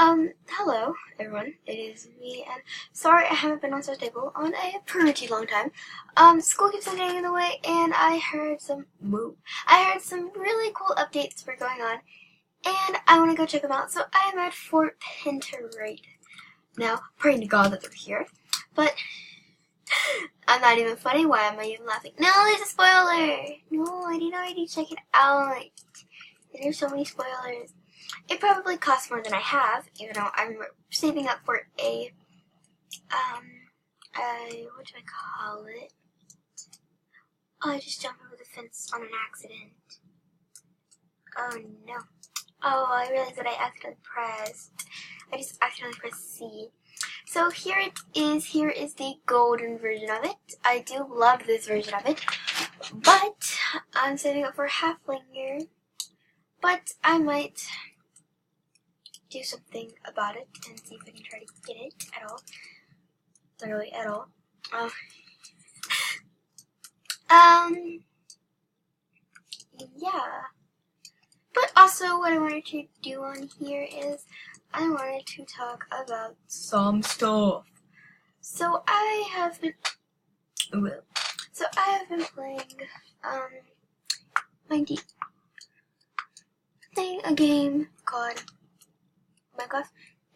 Hello everyone, it is me, and sorry I haven't been on Star Stable on a pretty long time. School keeps on getting in the way, and I heard some really cool updates were going on, and I want to go check them out, so I am at Fort Pinterate now, praying to God that they're here, but I'm not even funny. Why am I even laughing? No, there's a spoiler! No, I didn't already check it out. There's so many spoilers. It probably costs more than I have, even though I'm saving up for what do I call it? Oh, I just jumped over the fence on an accident. Oh no. Oh, I realized that I just accidentally pressed C. So here it is. Here is the golden version of it. I do love this version of it, but I'm saving up for Halflinger. But I might do something about it and see if I can try to get it at all. Literally at all. Yeah. But also what I wanted to do on here is I wanted to talk about some stuff. So I have been playing a game called Minecraft,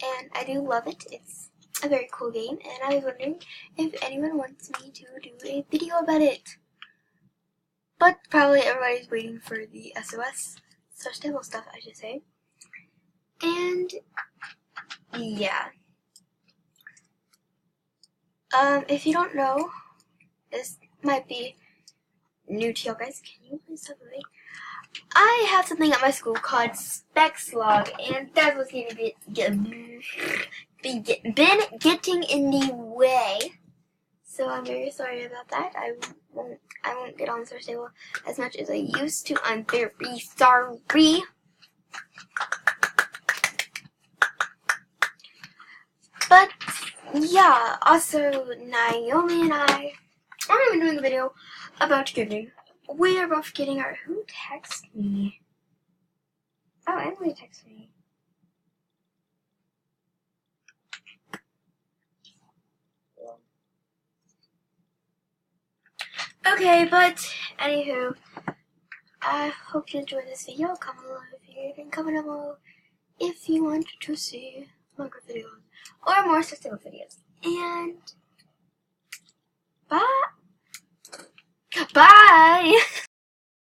and I do love it. It's a very cool game, and I was wondering if anyone wants me to do a video about it. But probably everybody's waiting for the SOS, Star Stable stuff, I should say. And yeah. If you don't know, this might be new to y'all guys. Can you please stop moving? I have something at my school called Spexlog, and that was going to be getting in the way. So I'm very sorry about that. I won't get on Star Stable as much as I used to. I'm very sorry. But yeah, also Naomi and I are going to be doing a video about giving. We are both getting our... Who texted me? Oh, Emily texted me. Okay, but anywho, I hope you enjoyed this video. Comment below if you can. Comment below if you want to see longer videos or more sustainable videos. And bye. Bye.